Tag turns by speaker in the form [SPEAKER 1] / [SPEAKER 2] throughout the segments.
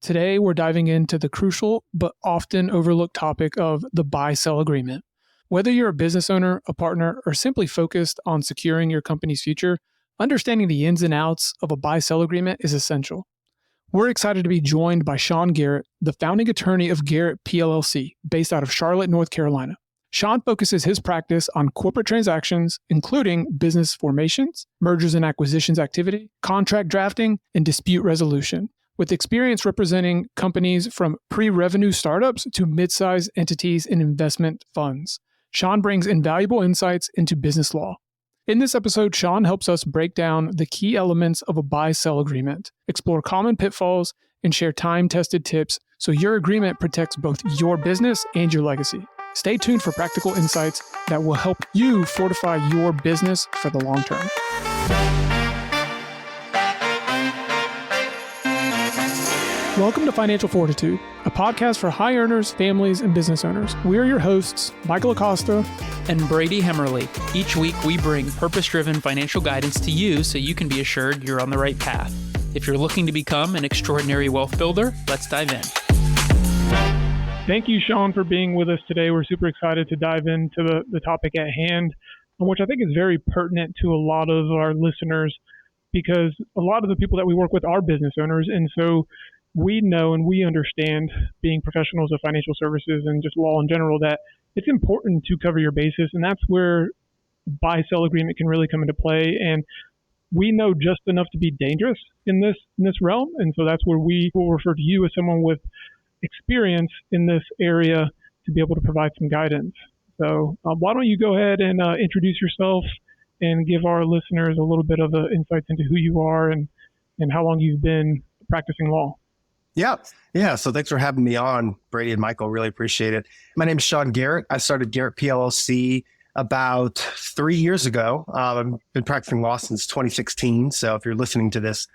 [SPEAKER 1] Today, we're diving into the crucial but often overlooked topic of the buy-sell agreement. Whether you're a business owner, a partner, or simply focused on securing your company's future, understanding the ins and outs of a buy-sell agreement is essential. We're excited to be joined by Shawn Garrett, the founding attorney of Garrett PLLC, based out of Charlotte, North Carolina. Shawn focuses his practice on corporate transactions, including business formations, mergers and acquisitions activity, contract drafting, and dispute resolution, with experience representing companies from pre-revenue startups to mid-sized entities and investment funds. Shawn brings invaluable insights into business law. In this episode, Shawn helps us break down the key elements of a buy-sell agreement, explore common pitfalls, and share time-tested tips so your agreement protects both your business and your legacy. Stay tuned for practical insights that will help you fortify your business for the long term. Welcome to Financial Fortitude, a podcast for high earners, families, and business owners. We're your hosts, Michael Acosta
[SPEAKER 2] and Brady Hemmerly. Each week, we bring purpose-driven financial guidance to you so you can be assured you're on the right path. If you're looking to become an extraordinary wealth builder, let's dive in.
[SPEAKER 1] Thank you, Shawn, for being with us today. We're super excited to dive into the topic at hand, which I think is very pertinent to a lot of our listeners because a lot of the people that we work with are business owners. And so we know and we understand, being professionals of financial services and just law in general, that it's important to cover your bases. And that's where buy-sell agreement can really come into play. And we know just enough to be dangerous in this realm. And so that's where we will refer to you as someone with experience in this area to be able to provide some guidance. So why don't you go ahead and introduce yourself and give our listeners a little bit of insights into who you are and how long you've been practicing law.
[SPEAKER 3] Yeah. So thanks for having me on, Brady and Michael. Really appreciate it. My name is Shawn Garrett. I started Garrett PLLC about 3 years ago. I've been practicing law since 2016. So if you're listening to this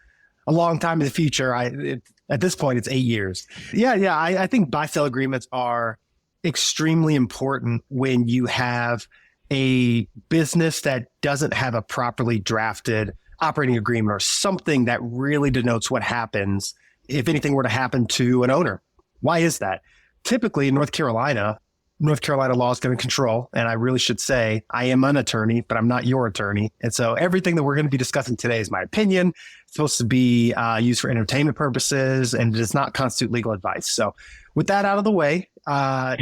[SPEAKER 3] a long time in the future, at this point, it's 8 years. I think buy-sell agreements are extremely important when you have a business that doesn't have a properly drafted operating agreement or something that really denotes what happens if anything were to happen to an owner. Why is that? Typically in North Carolina law is going to control, and I really should say I am an attorney, but I'm not your attorney. And so everything that we're going to be discussing today is my opinion. It's supposed to be used for entertainment purposes, and it does not constitute legal advice. So with that out of the way, the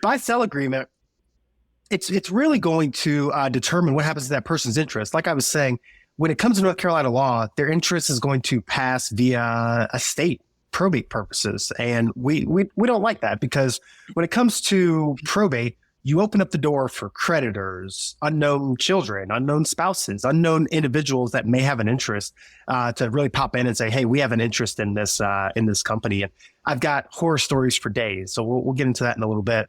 [SPEAKER 3] buy-sell agreement, it's really going to determine what happens to that person's interest. Like I was saying, when it comes to North Carolina law, their interest is going to pass via estate probate purposes. And we don't like that because when it comes to probate, you open up the door for creditors, unknown children, unknown spouses, unknown individuals that may have an interest to really pop in and say, hey, we have an interest in this company. And I've got horror stories for days. So we'll get into that in a little bit.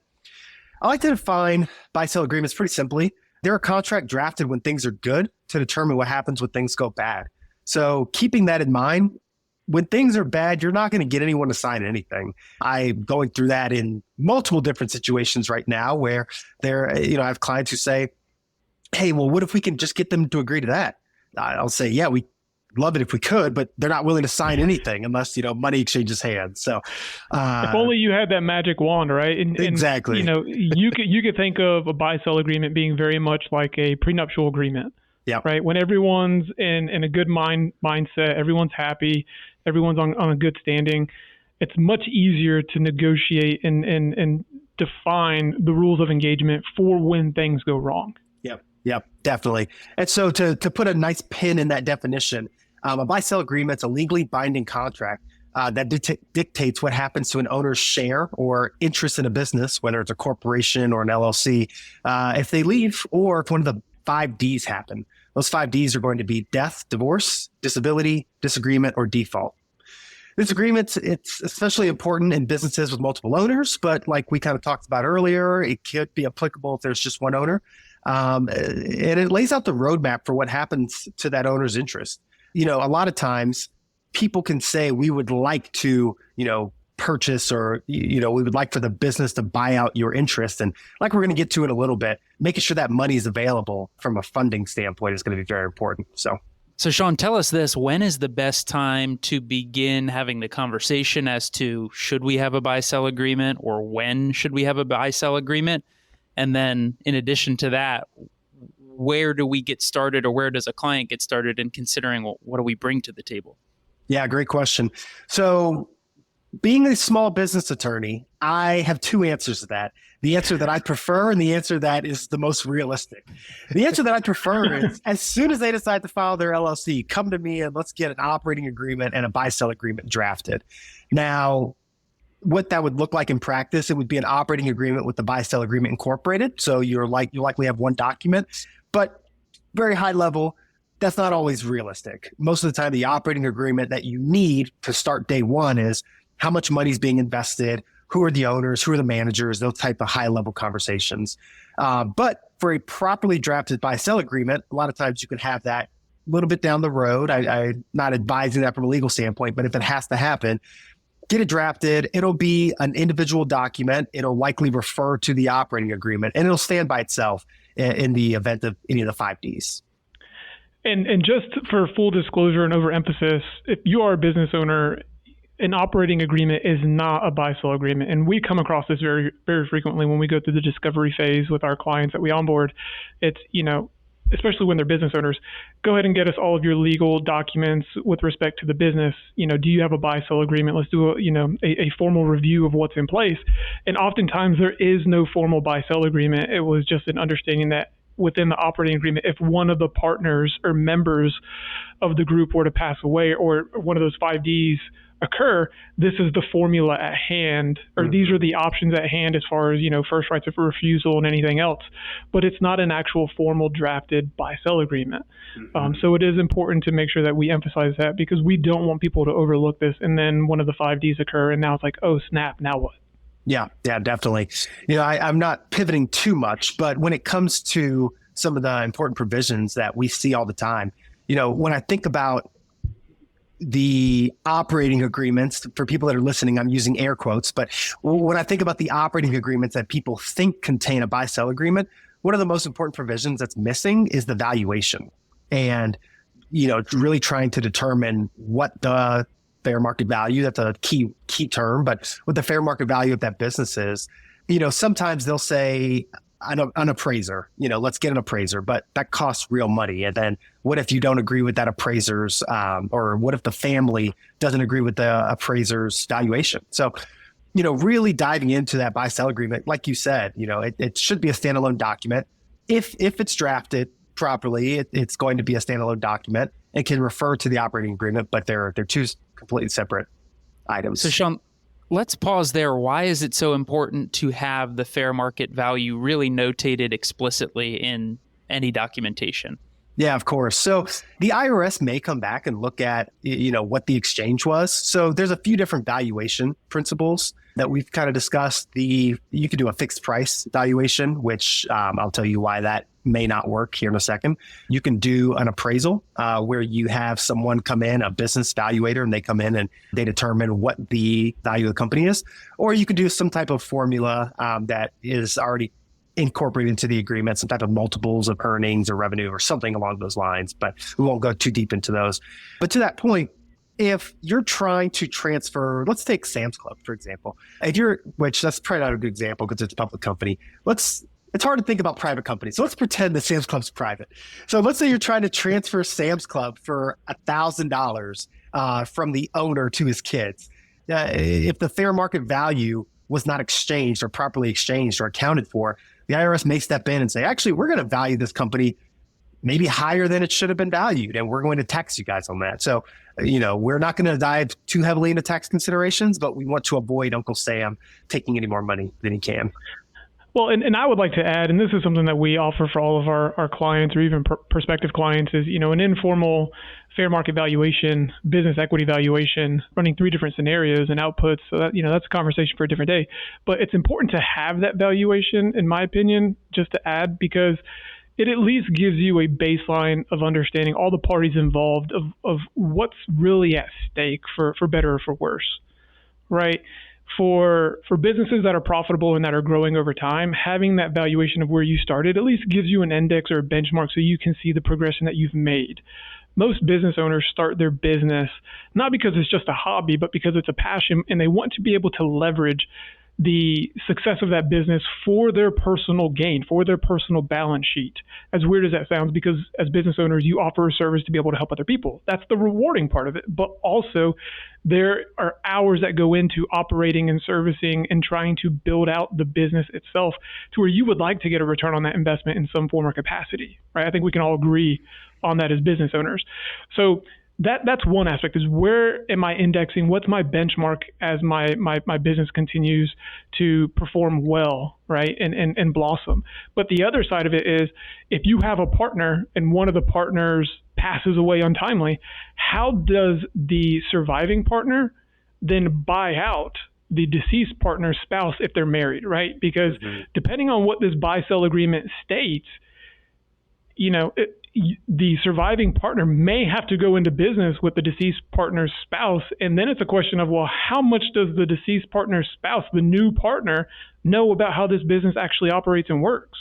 [SPEAKER 3] I like to define buy-sell agreements pretty simply. They're a contract drafted when things are good to determine what happens when things go bad. So keeping that in mind, when things are bad, you're not going to get anyone to sign anything. I'm going through that in multiple different situations right now where I have clients who say, hey, well, what if we can just get them to agree to that? I'll say, yeah, we love it if we could, but they're not willing to sign anything unless, money exchanges hands. So
[SPEAKER 1] if only you had that magic wand, right?
[SPEAKER 3] Exactly.
[SPEAKER 1] You could think of a buy-sell agreement being very much like a prenuptial agreement.
[SPEAKER 3] Yeah.
[SPEAKER 1] Right. When everyone's in a good mindset, everyone's happy, everyone's on a good standing, it's much easier to negotiate and define the rules of engagement for when things go wrong.
[SPEAKER 3] Yep, definitely. And so to put a nice pin in that definition, a buy-sell agreement is a legally binding contract that dictates what happens to an owner's share or interest in a business, whether it's a corporation or an LLC, if they leave or if one of the 5 Ds happen. Those 5 Ds are going to be death, divorce, disability, disagreement, or default. This agreement, it's especially important in businesses with multiple owners, but like we kind of talked about earlier, it could be applicable if there's just one owner. And it lays out the roadmap for what happens to that owner's interest. A lot of times people can say we would like to, purchase or, we would like for the business to buy out your interest. And like we're going to get to in a little bit, making sure that money is available from a funding standpoint is going to be very important. So
[SPEAKER 2] So Shawn, tell us this, when is the best time to begin having the conversation as to should we have a buy-sell agreement, or when should we have a buy-sell agreement? And then in addition to that, where do we get started, or where does a client get started in considering, well, what do we bring to the table?
[SPEAKER 3] Yeah, great question. So being a small business attorney, I have two answers to that. The answer that I prefer and the answer that is the most realistic. The answer that I prefer is as soon as they decide to file their LLC, come to me and let's get an operating agreement and a buy-sell agreement drafted. Now, what that would look like in practice, it would be an operating agreement with the buy-sell agreement incorporated. So you likely have one document, but very high level, that's not always realistic. Most of the time, the operating agreement that you need to start day one is how much money is being invested, who are the owners, who are the managers, those type of high-level conversations. But for a properly drafted buy-sell agreement, a lot of times you can have that a little bit down the road. I'm not advising that from a legal standpoint, but if it has to happen, get it drafted. It'll be an individual document. It'll likely refer to the operating agreement, and it'll stand by itself in the event of any of the 5Ds.
[SPEAKER 1] And just for full disclosure and overemphasis, if you are a business owner, an operating agreement is not a buy-sell agreement. And we come across this very, very frequently when we go through the discovery phase with our clients that we onboard. It's, especially when they're business owners, go ahead and get us all of your legal documents with respect to the business. Do you have a buy-sell agreement? Let's do a formal review of what's in place. And oftentimes there is no formal buy-sell agreement. It was just an understanding that within the operating agreement, if one of the partners or members of the group were to pass away, or one of those 5Ds occur, this is the formula at hand, or these are the options at hand as far as, first rights of refusal and anything else. But it's not an actual formal drafted buy-sell agreement. So it is important to make sure that we emphasize that, because we don't want people to overlook this. And then one of the 5Ds occur, and now it's like, oh, snap, now what?
[SPEAKER 3] Yeah, definitely. I'm not pivoting too much, but when it comes to some of the important provisions that we see all the time, when I think about the operating agreements, for people that are listening, I'm using air quotes, but when I think about the operating agreements that people think contain a buy-sell agreement, one of the most important provisions that's missing is the valuation. And, really trying to determine what the fair market value, that's a key term, but what the fair market value of that business is. Sometimes they'll say an appraiser, let's get an appraiser, but that costs real money. And then what if you don't agree with that appraiser's, or what if the family doesn't agree with the appraiser's valuation? So, really diving into that buy-sell agreement, like you said, it should be a standalone document. If it's drafted properly, it's going to be a standalone document. It can refer to the operating agreement, but they're two completely separate items.
[SPEAKER 2] So Shawn, let's pause there. Why is it so important to have the fair market value really notated explicitly in any documentation?
[SPEAKER 3] Yeah, of course. So the IRS may come back and look at, what the exchange was. So there's a few different valuation principles that we've kind of discussed. You could do a fixed price valuation, which I'll tell you why that may not work here in a second. You can do an appraisal where you have someone come in, a business valuator, and they come in and they determine what the value of the company is. Or you could do some type of formula that is already incorporated into the agreement, some type of multiples of earnings or revenue or something along those lines, but we won't go too deep into those. But to that point, if you're trying to transfer, let's take Sam's Club, for example. Which that's probably not a good example because it's a public company. It's hard to think about private companies. So let's pretend that Sam's Club's private. So let's say you're trying to transfer Sam's Club for $1,000 from the owner to his kids. If the fair market value was not exchanged or properly exchanged or accounted for, the IRS may step in and say, actually, we're going to value this company maybe higher than it should have been valued, and we're going to tax you guys on that. So, we're not going to dive too heavily into tax considerations, but we want to avoid Uncle Sam taking any more money than he can.
[SPEAKER 1] Well, and I would like to add, and this is something that we offer for all of our clients or even prospective clients, is, an informal fair market valuation, business equity valuation, running 3 different scenarios and outputs. So that, that's a conversation for a different day. But it's important to have that valuation, in my opinion, just to add, because it at least gives you a baseline of understanding all the parties involved of what's really at stake for better or for worse, right? For businesses that are profitable and that are growing over time, having that valuation of where you started at least gives you an index or a benchmark so you can see the progression that you've made. most business owners start their business not because it's just a hobby, but because it's a passion, and they want to be able to leverage the success of that business for their personal gain, for their personal balance sheet. As weird as that sounds, because as business owners, you offer a service to be able to help other people. That's the rewarding part of it. But also, there are hours that go into operating and servicing and trying to build out the business itself to where you would like to get a return on that investment in some form or capacity, right? I think we can all agree on that as business owners. So that's one aspect, is where am I indexing? What's my benchmark as my business continues to perform well, right? And blossom. But the other side of it is, if you have a partner and one of the partners passes away untimely, how does the surviving partner then buy out the deceased partner's spouse if they're married, right? Because depending on what this buy-sell agreement states, the surviving partner may have to go into business with the deceased partner's spouse. And then it's a question of, well, how much does the deceased partner's spouse, the new partner, know about how this business actually operates and works?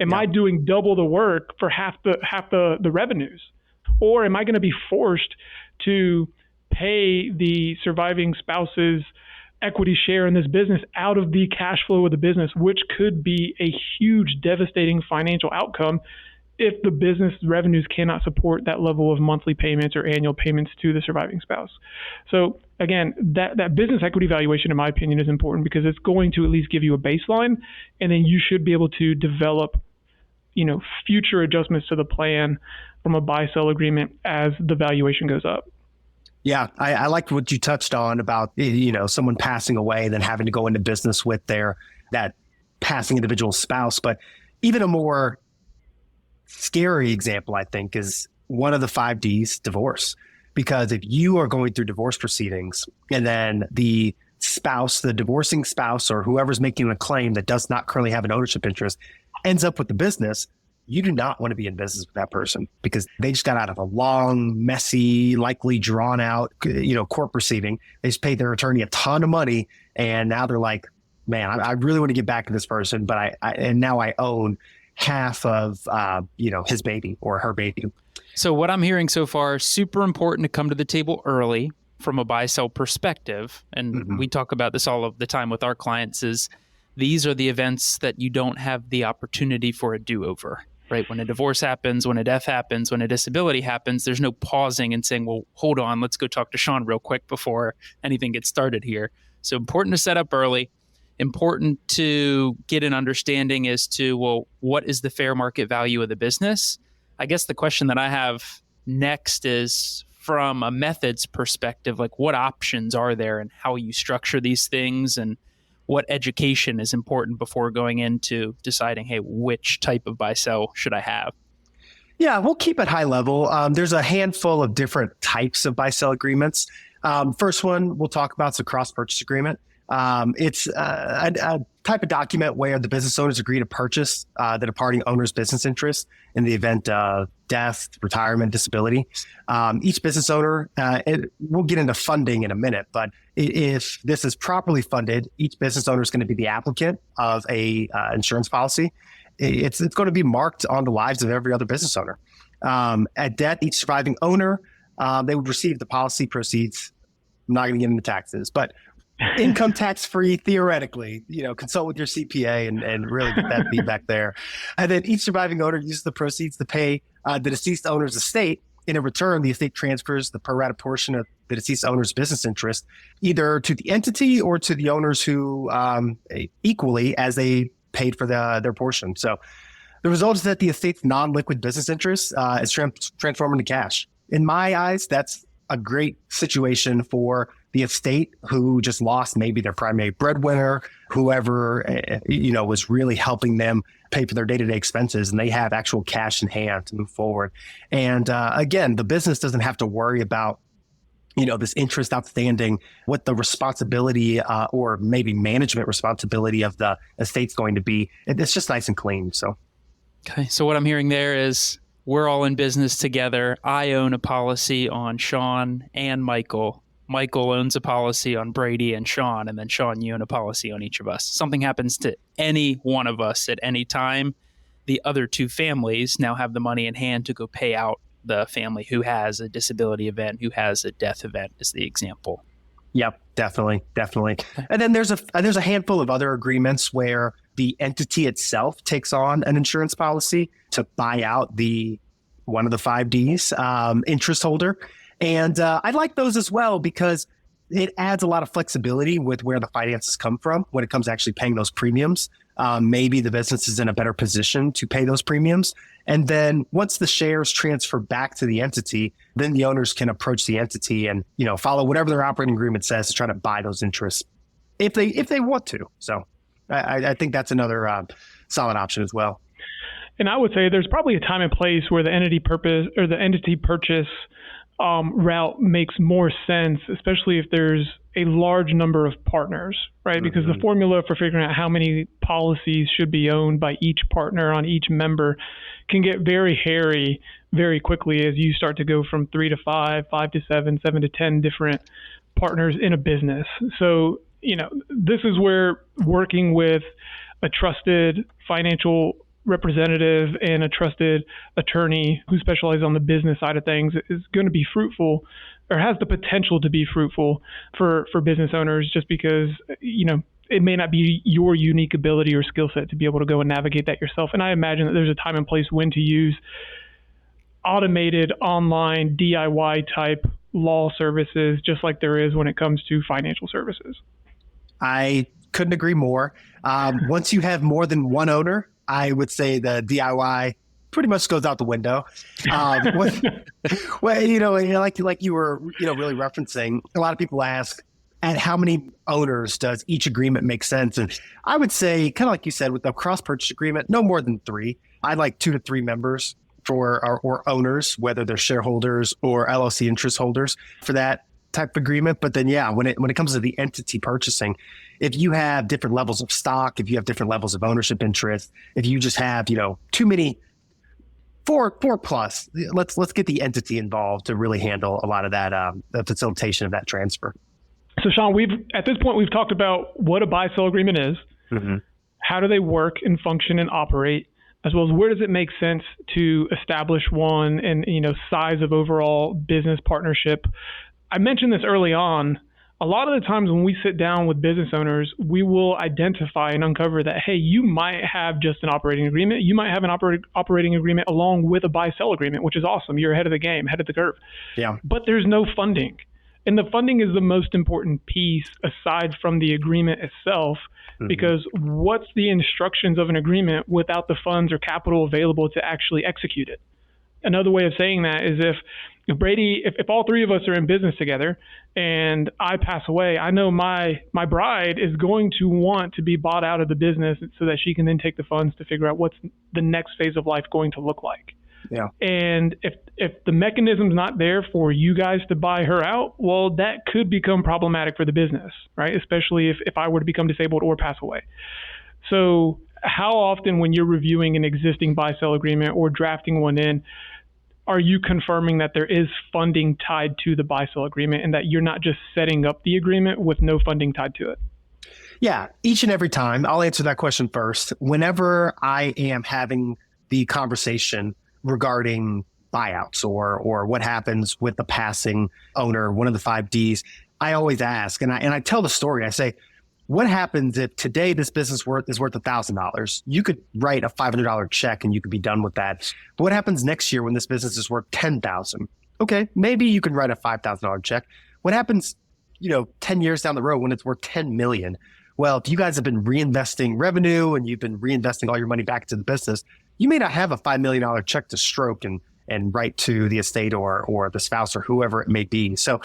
[SPEAKER 1] Am I doing double the work for half the revenues? Or am I going to be forced to pay the surviving spouse's equity share in this business out of the cash flow of the business, which could be a huge, devastating financial outcome if the business revenues cannot support that level of monthly payments or annual payments to the surviving spouse. So again, that business equity valuation, in my opinion, is important because it's going to at least give you a baseline, and then you should be able to develop, future adjustments to the plan from a buy-sell agreement as the valuation goes up.
[SPEAKER 3] Yeah, I liked what you touched on about, someone passing away, then having to go into business with that passing individual spouse. But even a more scary example, I think, is one of the 5 Ds, divorce. Because if you are going through divorce proceedings and then the spouse, the divorcing spouse, or whoever's making a claim that does not currently have an ownership interest ends up with the business, you do not want to be in business with that person because they just got out of a long, messy, likely drawn out, court proceeding. They just paid their attorney a ton of money. And now they're like, man, I really want to get back to this person, but and now I own half of, his baby or her baby.
[SPEAKER 2] So what I'm hearing so far, super important to come to the table early from a buy-sell perspective. And we talk about this all of the time with our clients, is these are the events that you don't have the opportunity for a do-over, right? When a divorce happens, when a death happens, when a disability happens, there's no pausing and saying, well, hold on, let's go talk to Shawn real quick before anything gets started here. So important to set up early. Important to get an understanding as to, well, what is the fair market value of the business? I guess the question that I have next is, from a methods perspective, like what options are there and how you structure these things, and what education is important before going into deciding, hey, which type of buy-sell should I have?
[SPEAKER 3] Yeah, we'll keep it high level. There's a handful of different types of buy-sell agreements. First one we'll talk about is a cross-purchase agreement. It's a type of document where the business owners agree to purchase the departing owner's business interest in the event of death, retirement, disability. Each business owner, we'll get into funding in a minute, but if this is properly funded, each business owner is going to be the applicant of a insurance policy. It's going to be marked on the lives of every other business owner. At death, each surviving owner, they would receive the policy proceeds. I'm not going to get into taxes, but income tax free, theoretically, consult with your CPA and really get that feedback there. And then each surviving owner uses the proceeds to pay the deceased owner's estate. In return, the estate transfers the pro rata portion of the deceased owner's business interest either to the entity or to the owners who equally as they paid for their portion. So the result is that the estate's non-liquid business interest is transformed into cash. In my eyes, that's a great situation for the estate who just lost maybe their primary breadwinner, whoever, was really helping them pay for their day-to-day expenses, and they have actual cash in hand to move forward. And again, the business doesn't have to worry about, this interest outstanding, what the responsibility or maybe management responsibility of the estate's going to be. It's just nice and clean. So,
[SPEAKER 2] okay. So what I'm hearing there is we're all in business together. I own a policy on Shawn and Michael. Michael owns a policy on Brady and Shawn, and then Shawn, you own a policy on each of us. Something happens to any one of us at any time, the other two families now have the money in hand to go pay out the family who has a disability event, who has a death event, is the example.
[SPEAKER 3] Yep, definitely. And then there's a handful of other agreements where the entity itself takes on an insurance policy to buy out one of the 5Ds, interest holder. And I like those as well because it adds a lot of flexibility with where the finances come from when it comes to actually paying those premiums. Maybe the business is in a better position to pay those premiums. And then once the shares transfer back to the entity, then the owners can approach the entity and, follow whatever their operating agreement says to try to buy those interests if they want to. So I think that's another solid option as well.
[SPEAKER 1] And I would say there's probably a time and place where the entity purchase route makes more sense, especially if there's a large number of partners, right? Mm-hmm. Because the formula for figuring out how many policies should be owned by each partner on each member can get very hairy very quickly as you start to go from 3 to 5, 5 to 7, 7 to 10 different partners in a business. So, this is where working with a trusted financial representative and a trusted attorney who specializes on the business side of things is going to be fruitful, or has the potential to be fruitful for business owners, just because, it may not be your unique ability or skill set to be able to go and navigate that yourself. And I imagine that there's a time and place when to use automated online DIY type law services, just like there is when it comes to financial services.
[SPEAKER 3] I couldn't agree more. Once you have more than one owner, I would say the DIY pretty much goes out the window. Well, like you were, really referencing, a lot of people ask, at how many owners does each agreement make sense? And I would say, kind of like you said, with the cross-purchase agreement, no more than 3. I'd like 2 to 3 members or owners, whether they're shareholders or LLC interest holders for that type of agreement. But then, when it comes to the entity purchasing, if you have different levels of stock, if you have different levels of ownership interest, if you just have, too many, 4 plus, let's get the entity involved to really handle a lot of that, the facilitation of that transfer.
[SPEAKER 1] So Shawn, at this point, we've talked about what a buy-sell agreement is, mm-hmm. How do they work and function and operate, as well as where does it make sense to establish one, and, size of overall business partnership. I mentioned this early on. A lot of the times when we sit down with business owners, we will identify and uncover that, hey, you might have just an operating agreement. You might have an operating agreement along with a buy-sell agreement, which is awesome. You're ahead of the game, ahead of the curve.
[SPEAKER 3] Yeah.
[SPEAKER 1] But there's no funding. And the funding is the most important piece aside from the agreement itself, mm-hmm. because what's the instructions of an agreement without the funds or capital available to actually execute it? Another way of saying that is if Brady, if all 3 of us are in business together and I pass away, I know my bride is going to want to be bought out of the business so that she can then take the funds to figure out what's the next phase of life going to look like.
[SPEAKER 3] Yeah.
[SPEAKER 1] And if the mechanism's not there for you guys to buy her out, well, that could become problematic for the business, right? Especially if I were to become disabled or pass away. So how often when you're reviewing an existing buy-sell agreement or drafting one in, are you confirming that there is funding tied to the buy-sell agreement and that you're not just setting up the agreement with no funding tied to it?
[SPEAKER 3] Yeah, each and every time. I'll answer that question first. Whenever I am having the conversation regarding buyouts or what happens with the passing owner, one of the 5Ds, I always ask, and I tell the story. I say, what happens if today this business is worth $1,000? You could write a $500 check and you could be done with that. But what happens next year when this business is worth $10,000? Okay, maybe you can write a $5,000 check. What happens, 10 years down the road when it's worth $10 million? Well, if you guys have been reinvesting revenue and you've been reinvesting all your money back into the business, you may not have a $5 million check to stroke and write to the estate or the spouse or whoever it may be. So,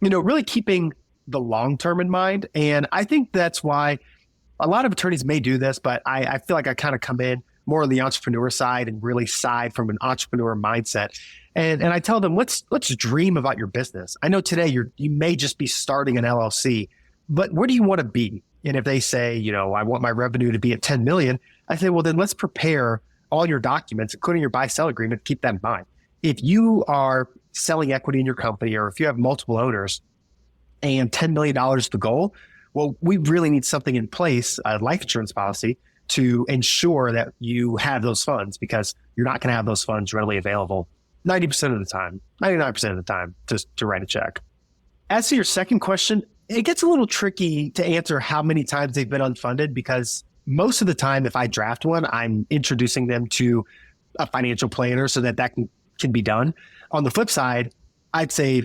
[SPEAKER 3] really keeping the long term in mind. And I think that's why a lot of attorneys may do this, but I feel like I kind of come in more on the entrepreneur side and really side from an entrepreneur mindset. And I tell them, let's dream about your business. I know today you may just be starting an LLC, but where do you want to be? And if they say, I want my revenue to be at 10 million, I say, well, then let's prepare all your documents, including your buy-sell agreement. Keep that in mind. If you are selling equity in your company, or if you have multiple owners and $10 million is the goal, well, we really need something in place, a life insurance policy, to ensure that you have those funds, because you're not going to have those funds readily available 90% of the time, 99% of the time, just to write a check. As to your second question, it gets a little tricky to answer how many times they've been unfunded, because most of the time, if I draft one, I'm introducing them to a financial planner so that can be done. On the flip side, I'd say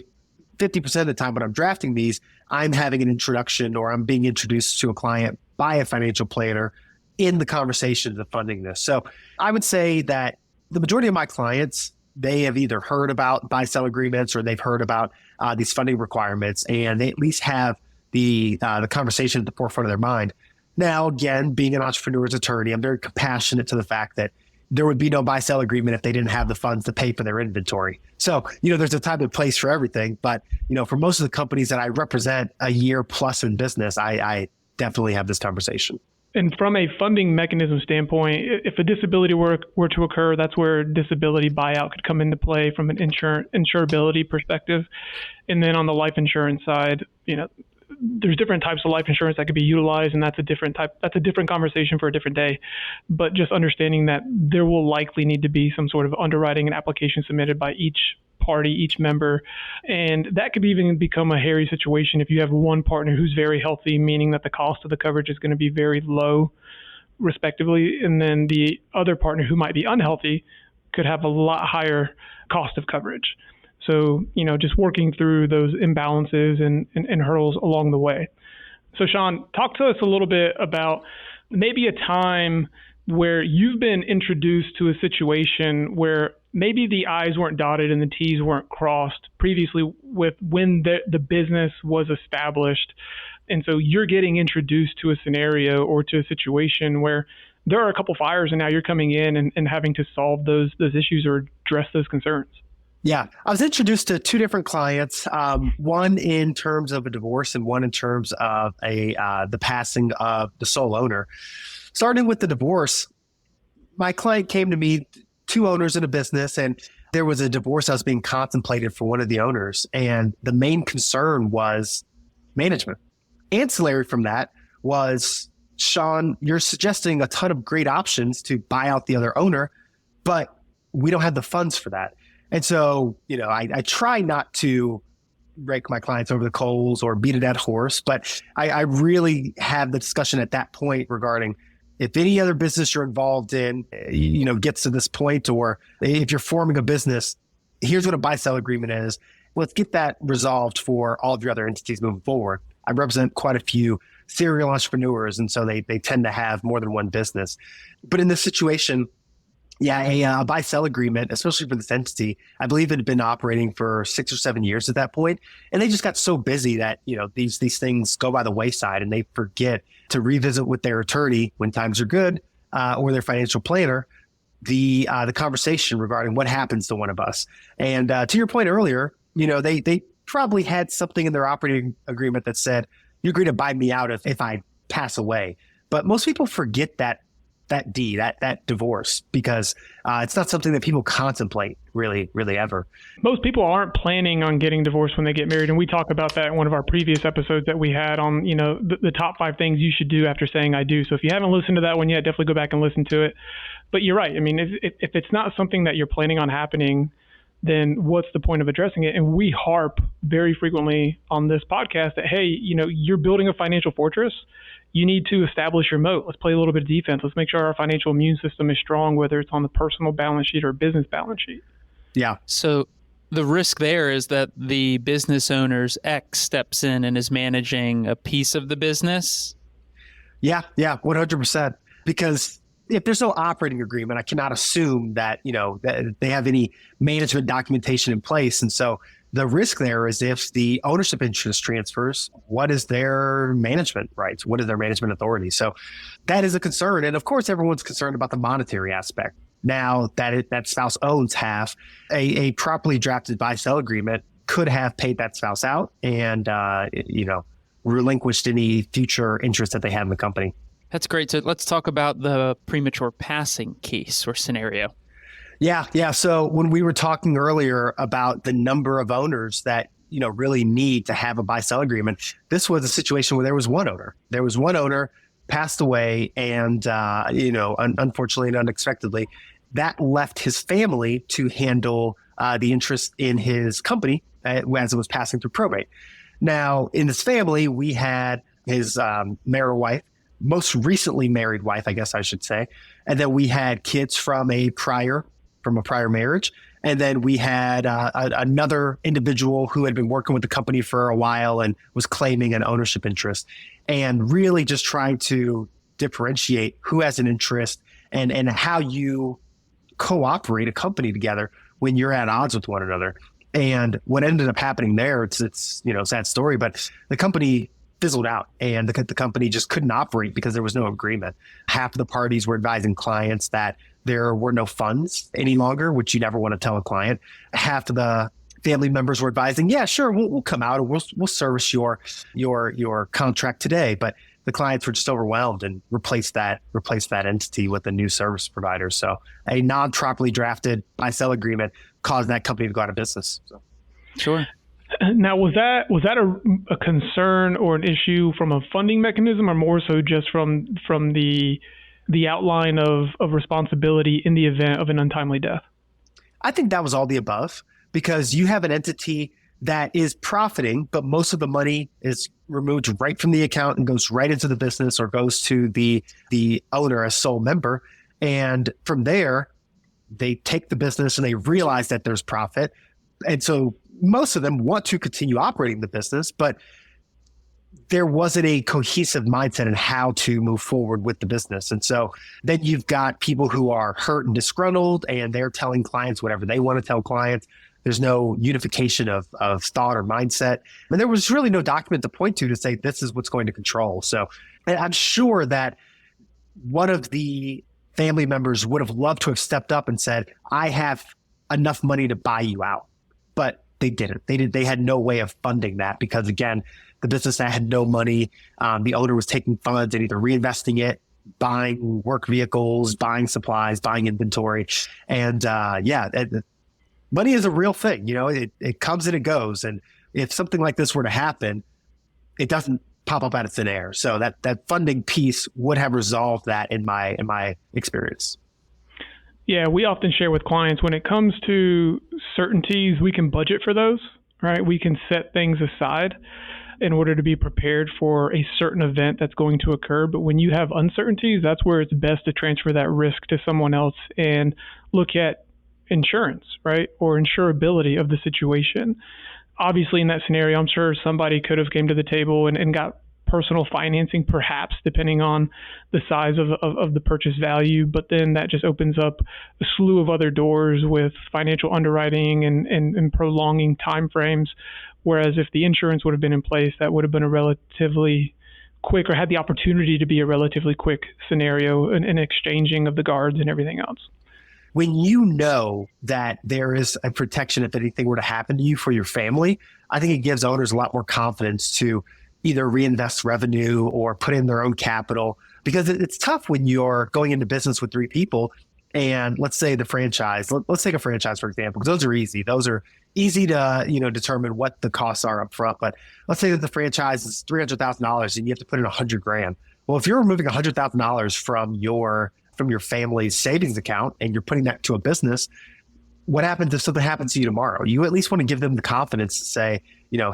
[SPEAKER 3] 50% of the time when I'm drafting these, I'm having an introduction or I'm being introduced to a client by a financial planner in the conversations of funding this. So I would say that the majority of my clients, they have either heard about buy-sell agreements or they've heard about these funding requirements, and they at least have the conversation at the forefront of their mind. Now, again, being an entrepreneur's attorney, I'm very compassionate to the fact that there would be no buy-sell agreement if they didn't have the funds to pay for their inventory. So, there's a time and place for everything. But, for most of the companies that I represent a year plus in business, I definitely have this conversation.
[SPEAKER 1] And from a funding mechanism standpoint, if a disability were to occur, that's where disability buyout could come into play from an insurability perspective. And then on the life insurance side, there's different types of life insurance that could be utilized, and that's a different conversation for a different day. But just understanding that there will likely need to be some sort of underwriting and application submitted by each party, each member. And that could even become a hairy situation if you have one partner who's very healthy, meaning that the cost of the coverage is going to be very low, respectively. And then the other partner who might be unhealthy could have a lot higher cost of coverage. So, just working through those imbalances and hurdles along the way. So, Shawn, talk to us a little bit about maybe a time where you've been introduced to a situation where maybe the I's weren't dotted and the T's weren't crossed previously with when the business was established. And so you're getting introduced to a scenario or to a situation where there are a couple fires and now you're coming in and having to solve those issues or address those concerns.
[SPEAKER 3] Yeah, I was introduced to two different clients, one in terms of a divorce and one in terms of the passing of the sole owner. Starting with the divorce, my client came to me, two owners in a business, and there was a divorce that was being contemplated for one of the owners. And the main concern was management. Ancillary from that was, Shawn, you're suggesting a ton of great options to buy out the other owner, but we don't have the funds for that. And so, I try not to rake my clients over the coals or beat a dead horse, but I really have the discussion at that point regarding if any other business you're involved in, gets to this point, or if you're forming a business, here's what a buy-sell agreement is. Let's get that resolved for all of your other entities moving forward. I represent quite a few serial entrepreneurs, and so they tend to have more than one business. But in this situation, a buy-sell agreement, especially for this entity, I believe it had been operating for 6 or 7 years at that point. And they just got so busy that, these things go by the wayside and they forget to revisit with their attorney when times are good, or their financial planner, the conversation regarding what happens to one of us. And to your point earlier, they probably had something in their operating agreement that said, you agree to buy me out if I pass away. But most people forget that divorce, because it's not something that people contemplate really ever. Most people aren't
[SPEAKER 1] planning on getting divorced when they get married. And we talk about that in one of our previous episodes that we had on, the top 5 things you should do after saying I do. So if you haven't listened to that one yet, definitely go back and listen to it. But you're right. I mean, if it's not something that you're planning on happening, then what's the point of addressing it? And we harp very frequently on this podcast that, hey, you're building a financial fortress. You need to establish your moat. Let's play a little bit of defense. Let's make sure our financial immune system is strong, whether it's on the personal balance sheet or business balance sheet.
[SPEAKER 3] Yeah.
[SPEAKER 2] So the risk there is that the business owner's ex steps in and is managing a piece of the business.
[SPEAKER 3] Yeah, 100%. Because if there's no operating agreement, I cannot assume that, that they have any management documentation in place. And so the risk there is if the ownership interest transfers, what is their management rights? What is their management authority? So that is a concern. And of course, everyone's concerned about the monetary aspect. Now that spouse owns half, a properly drafted buy-sell agreement could have paid that spouse out and, relinquished any future interest that they have in the company.
[SPEAKER 2] That's great. So let's talk about the premature passing case or scenario.
[SPEAKER 3] Yeah. So when we were talking earlier about the number of owners that, really need to have a buy-sell agreement, this was a situation where there was one owner. There was one owner, passed away, and, unfortunately and unexpectedly, that left his family to handle the interest in his company as it was passing through probate. Now, in this family, we had his marital wife, most recently married wife, I guess I should say. And then we had kids from a prior marriage. And then we had another individual who had been working with the company for a while and was claiming an ownership interest, and really just trying to differentiate who has an interest and how you cooperate a company together when you're at odds with one another. And what ended up happening there, it's a sad story, but the company fizzled out and the company just couldn't operate because there was no agreement. Half of the parties were advising clients that there were no funds any longer, which you never want to tell a client. Half of the family members were advising, yeah, sure, we'll come out and we'll service your contract today. But the clients were just overwhelmed and replaced that entity with a new service provider. So a non-properly drafted buy-sell agreement caused that company to go out of business. So.
[SPEAKER 2] Sure.
[SPEAKER 1] Now, was that a concern or an issue from a funding mechanism, or more so just from the outline of responsibility in the event of an untimely death?
[SPEAKER 3] I think that was all the above, because you have an entity that is profiting, but most of the money is removed right from the account and goes right into the business or goes to the owner as sole member. And from there, they take the business and they realize that there's profit. And so most of them want to continue operating the business, but there wasn't a cohesive mindset in how to move forward with the business. And so then you've got people who are hurt and disgruntled, and they're telling clients whatever they want to tell clients. There's no unification of thought or mindset. And there was really no document to point to say this is what's going to control. So I'm sure that one of the family members would have loved to have stepped up and said, I have enough money to buy you out. But they didn't. They had no way of funding that because, again, the business had no money. The owner was taking funds and either reinvesting it, buying work vehicles, buying supplies, buying inventory. And money is a real thing. It comes and it goes. And if something like this were to happen, it doesn't pop up out of thin air. So that funding piece would have resolved that in my experience.
[SPEAKER 1] Yeah, we often share with clients when it comes to certainties, we can budget for those, right? We can set things aside in order to be prepared for a certain event that's going to occur. But when you have uncertainties, that's where it's best to transfer that risk to someone else and look at insurance, right? Or insurability of the situation. Obviously, in that scenario, I'm sure somebody could have came to the table and got personal financing, perhaps, depending on the size of the purchase value. But then that just opens up a slew of other doors with financial underwriting and prolonging timeframes. Whereas if the insurance would have been in place, that would have been a relatively quick, or had the opportunity to be a relatively quick scenario in exchanging of the guards and everything else.
[SPEAKER 3] When you know that there is a protection if anything were to happen to you for your family, I think it gives owners a lot more confidence to either reinvest revenue or put in their own capital, because it's tough when you're going into business with three people. And let's say the franchise, let's take a franchise, for example, because those are easy to, determine what the costs are up front. But let's say that the franchise is $300,000 and you have to put in $100,000. Well, if you're removing $100,000 from your family's savings account and you're putting that to a business, what happens if something happens to you tomorrow? You at least want to give them the confidence to say,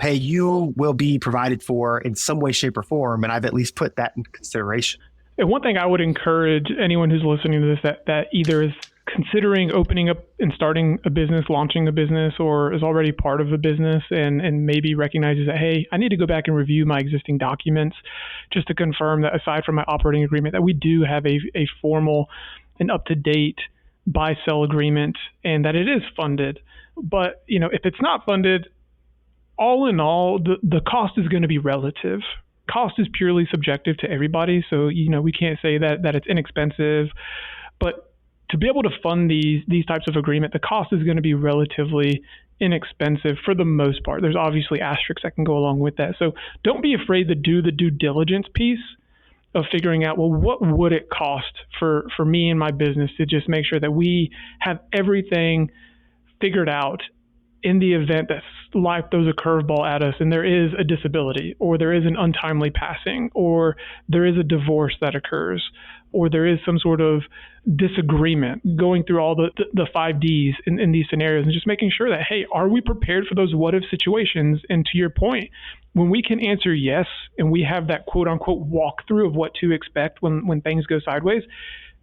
[SPEAKER 3] hey, you will be provided for in some way, shape, or form, and I've at least put that in consideration.
[SPEAKER 1] And one thing I would encourage anyone who's listening to this that either is considering opening up and starting a business, launching a business, or is already part of a business and maybe recognizes that, hey, I need to go back and review my existing documents just to confirm that aside from my operating agreement, that we do have a formal and up-to-date buy-sell agreement and that it is funded. But, if it's not funded, all in all, the cost is going to be relative. Cost is purely subjective to everybody. So, we can't say that it's inexpensive, but to be able to fund these types of agreement, the cost is going to be relatively inexpensive for the most part. There's obviously asterisks that can go along with that. So don't be afraid to do the due diligence piece of figuring out, well, what would it cost for me and my business to just make sure that we have everything figured out in the event that life throws a curveball at us and there is a disability, or there is an untimely passing, or there is a divorce that occurs, or there is some sort of disagreement, going through all the 5Ds in these scenarios and just making sure that, hey, are we prepared for those what if situations? And to your point, when we can answer yes, and we have that quote unquote walkthrough of what to expect when things go sideways,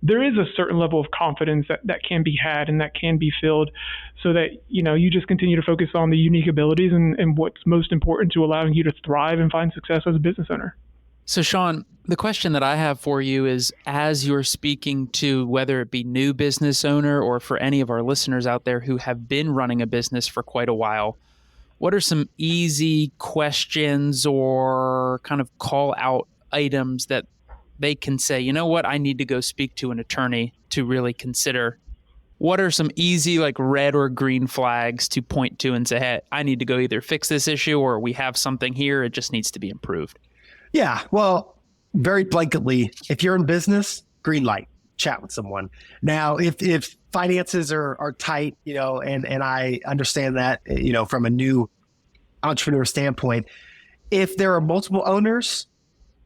[SPEAKER 1] there is a certain level of confidence that can be had and that can be filled, so that, you just continue to focus on the unique abilities and what's most important to allowing you to thrive and find success as a business owner.
[SPEAKER 2] So Shawn, the question that I have for you is, as you're speaking to, whether it be new business owner or for any of our listeners out there who have been running a business for quite a while, what are some easy questions or kind of call out items that they can say, you know what, I need to go speak to an attorney to really consider? What are some easy like red or green flags to point to and say, hey, I need to go either fix this issue or we have something here, it just needs to be improved?
[SPEAKER 3] Yeah, well, very blanketly, if you're in business, green light, chat with someone. Now, if finances are tight, and I understand that, from a new entrepreneur standpoint, if there are multiple owners,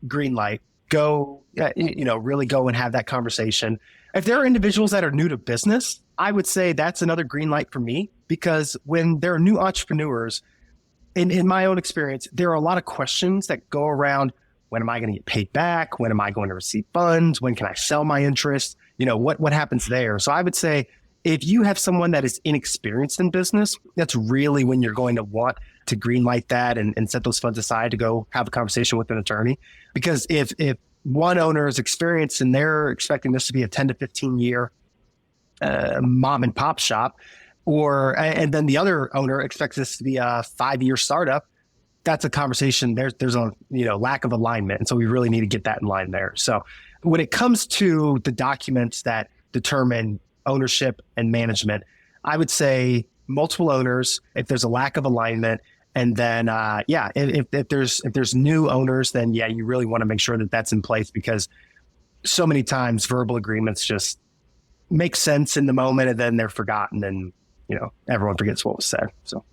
[SPEAKER 3] green light, go, really go and have that conversation. If there are individuals that are new to business, I would say that's another green light for me, because when there are new entrepreneurs, in my own experience, there are a lot of questions that go around. When am I going to get paid back? When am I going to receive funds? When can I sell my interest? What happens there? So I would say, if you have someone that is inexperienced in business, that's really when you're going to want to greenlight that and set those funds aside to go have a conversation with an attorney. Because if one owner is experienced and they're expecting this to be a 10 to 15 year mom and pop shop, and then the other owner expects this to be a 5-year startup, that's a conversation. There's a lack of alignment. And so we really need to get that in line there. So when it comes to the documents that determine ownership and management, I would say multiple owners, if there's a lack of alignment. And then, if there's new owners, then you really want to make sure that that's in place, because so many times verbal agreements just make sense in the moment and then they're forgotten, and, everyone forgets what was said. So.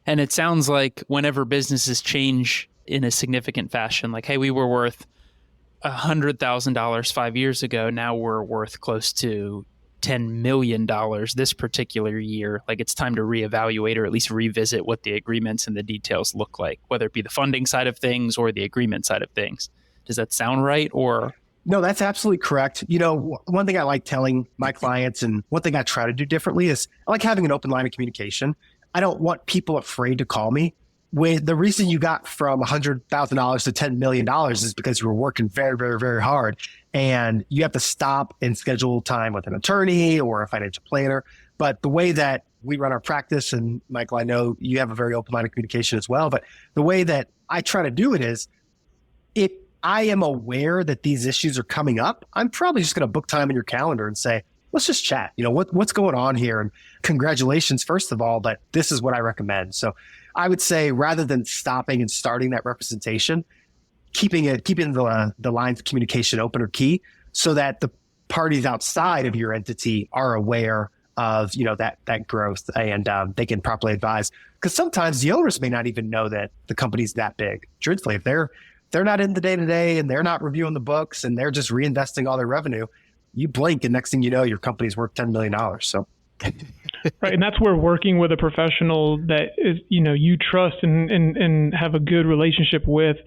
[SPEAKER 2] And it sounds like whenever businesses change in a significant fashion, like, hey, we were worth $100,000 5 years ago. Now we're worth close to $10 million this particular year. Like, it's time to reevaluate or at least revisit what the agreements and the details look like, whether it be the funding side of things or the agreement side of things. Does that sound right? Or
[SPEAKER 3] No, that's absolutely correct. One thing I like telling my clients, and one thing I try to do differently, is I like having an open line of communication. I don't want people afraid to call me. The reason you got from $100,000 to $10 million is because you were working very, very, very hard, and you have to stop and schedule time with an attorney or a financial planner. But the way that we run our practice, and Michael, I know you have a very open line of communication as well, but the way that I try to do it is, if I am aware that these issues are coming up, I'm probably just going to book time in your calendar and say, let's just chat. What's going on here? And congratulations, first of all, but this is what I recommend. So I would say, rather than stopping and starting that representation, keeping the lines of communication open are key, so that the parties outside of your entity are aware of, that growth, and they can properly advise. Because sometimes the owners may not even know that the company's that big. Truthfully, if they're not in the day-to-day and they're not reviewing the books and they're just reinvesting all their revenue, you blink and next thing you know, your company's worth $10 million. So.
[SPEAKER 1] Right. And that's where working with a professional that is, you trust and have a good relationship with,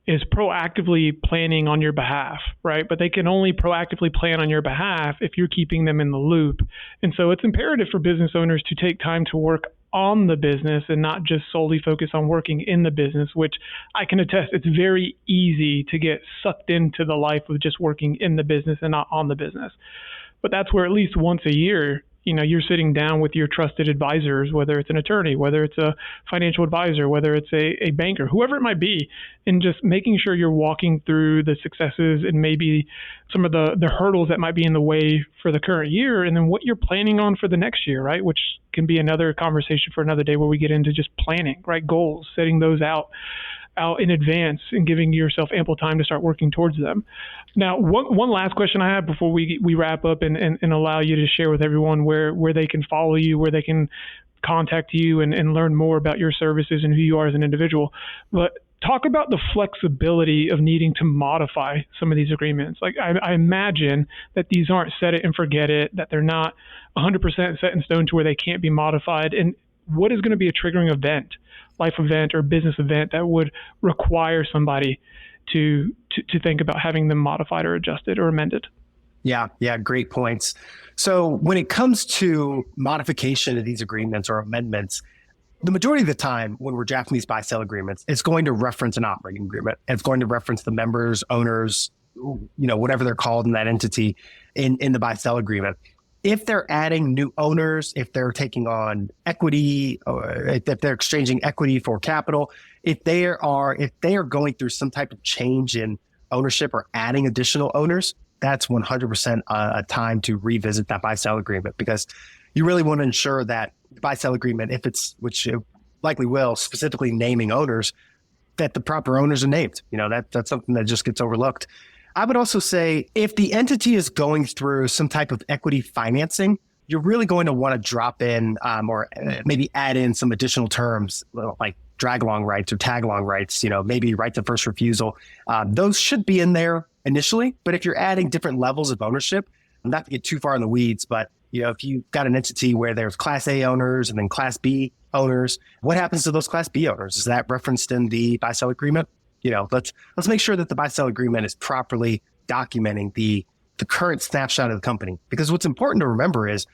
[SPEAKER 1] is proactively planning on your behalf, right? But they can only proactively plan on your behalf if you're keeping them in the loop. And so it's imperative for business owners to take time to work on the business and not just solely focus on working in the business, which I can attest, it's very easy to get sucked into the life of just working in the business and not on the business. But that's where at least once a year, you're sitting down with your trusted advisors, whether it's an attorney, whether it's a financial advisor, whether it's a banker, whoever it might be, and just making sure you're walking through the successes and maybe some of the hurdles that might be in the way for the current year, and then what you're planning on for the next year, right? Which can be another conversation for another day, where we get into just planning, right? Goals, setting those out in advance and giving yourself ample time to start working towards them. Now, one last question I have before we wrap up and allow you to share with everyone where they can follow you, where they can contact you and learn more about your services and who you are as an individual. But talk about the flexibility of needing to modify some of these agreements. Like I imagine that these aren't set it and forget it, that they're not 100% set in stone to where they can't be modified. And what is going to be a triggering event, life event or business event that would require somebody to think about having them modified or adjusted or amended?
[SPEAKER 3] Yeah, great points. So when it comes to modification of these agreements or amendments, the majority of the time when we're drafting these buy-sell agreements, it's going to reference an operating agreement. It's going to reference the members, owners, whatever they're called in that entity in the buy-sell agreement. If they're adding new owners, if they're taking on equity, or if they're exchanging equity for capital, if they are going through some type of change in ownership or adding additional owners, that's 100% a time to revisit that buy-sell agreement, because you really want to ensure that the buy-sell agreement, which it likely will, specifically naming owners, that the proper owners are named. That's something that just gets overlooked. I would also say if the entity is going through some type of equity financing, you're really going to want to drop in or maybe add in some additional terms like drag-along rights or tag-along rights, maybe right to first refusal. Those should be in there initially, but if you're adding different levels of ownership, not to get too far in the weeds, but if you've got an entity where there's Class A owners and then Class B owners, what happens to those Class B owners? Is that referenced in the buy-sell agreement? Let's make sure that the buy-sell agreement is properly documenting the current snapshot of the company. Because what's important to remember is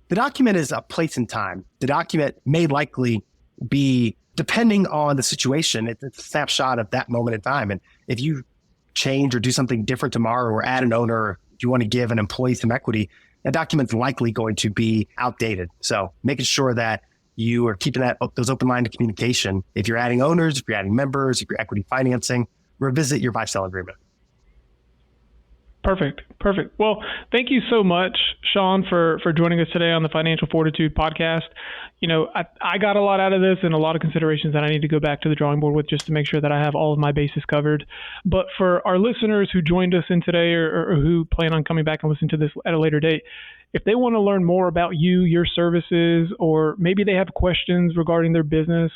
[SPEAKER 3] the document is a place in time. The document may likely be, depending on the situation, it's a snapshot of that moment in time. And if you change or do something different tomorrow or add an owner, or if you want to give an employee some equity, that document's likely going to be outdated. So making sure that you are keeping those open lines of communication. If you're adding owners, if you're adding members, if you're equity financing, revisit your buy-sell agreement.
[SPEAKER 1] Perfect. Well, thank you so much, Shawn, for joining us today on the Financial Fortitude podcast. I got a lot out of this and a lot of considerations that I need to go back to the drawing board with just to make sure that I have all of my bases covered. But for our listeners who joined us in today or who plan on coming back and listen to this at a later date, if they want to learn more about you, your services, or maybe they have questions regarding their business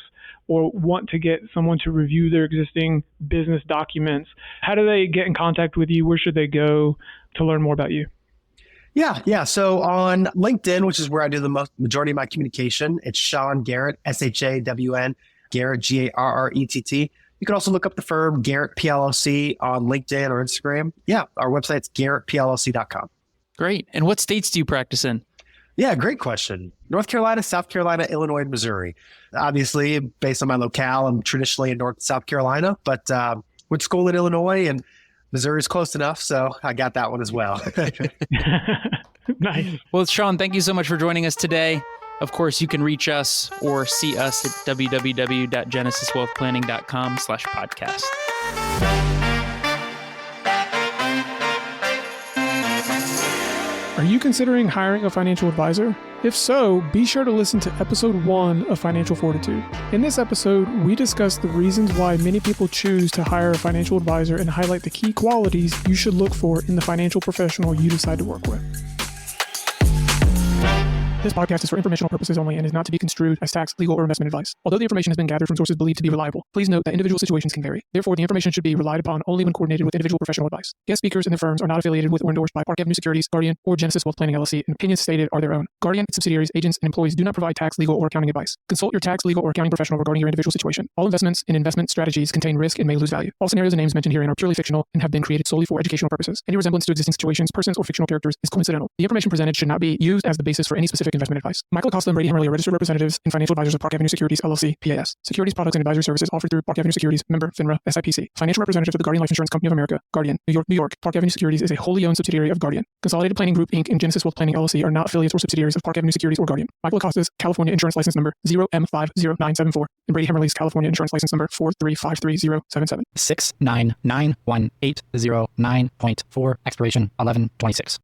[SPEAKER 1] or want to get someone to review their existing business documents, how do they get in contact with you? Where should they go to learn more about you?
[SPEAKER 3] Yeah. So on LinkedIn, which is where I do the majority of my communication, it's Shawn Garrett, SHAWN, Garrett, GARRETT. You can also look up the firm Garrett PLLC on LinkedIn or Instagram. Yeah, our website's garrettplc.com.
[SPEAKER 2] Great. And what states do you practice in?
[SPEAKER 3] Yeah, great question. North Carolina, South Carolina, Illinois, and Missouri. Obviously, based on my locale, I'm traditionally in North and South Carolina, but went to school in Illinois, and Missouri is close enough, so I got that one as well.
[SPEAKER 1] Nice.
[SPEAKER 2] Well, Shawn, thank you so much for joining us today. Of course, you can reach us or see us at www.genesiswealthplanning.com/podcast.
[SPEAKER 1] Are you considering hiring a financial advisor? If so, be sure to listen to episode 1 of Financial Fortitude. In this episode, we discuss the reasons why many people choose to hire a financial advisor and highlight the key qualities you should look for in the financial professional you decide to work with. This podcast is for informational purposes only and is not to be construed as tax, legal, or investment advice. Although the information has been gathered from sources believed to be reliable, please note that individual situations can vary. Therefore, the information should be relied upon only when coordinated with individual professional advice. Guest speakers and their firms are not affiliated with or endorsed by Park Avenue Securities, Guardian, or Genesis Wealth Planning LLC, and opinions stated are their own. Guardian, its subsidiaries, agents, and employees do not provide tax, legal, or accounting advice. Consult your tax, legal, or accounting professional regarding your individual situation. All investments and investment strategies contain risk and may lose value. All scenarios and names mentioned herein are purely fictional and have been created solely for educational purposes. Any resemblance to existing situations, persons, or fictional characters is coincidental. The information presented should not be used as the basis for any specific investment advice. Michael Costa and Brady are registered representatives and financial advisors of Park Avenue Securities, LLC, PAS. Securities, products, and advisory services offered through Park Avenue Securities, member FINRA, SIPC. Financial representatives of the Guardian Life Insurance Company of America, Guardian, New York, New York. Park Avenue Securities is a wholly owned subsidiary of Guardian. Consolidated Planning Group, Inc. and Genesis Wealth Planning, LLC are not affiliates or subsidiaries of Park Avenue Securities or Guardian. Michael Acosta's California Insurance License Number 0M50974 and Brady Hammerly's California Insurance License Number 4353077.
[SPEAKER 4] 6991809.4, expiration 1126.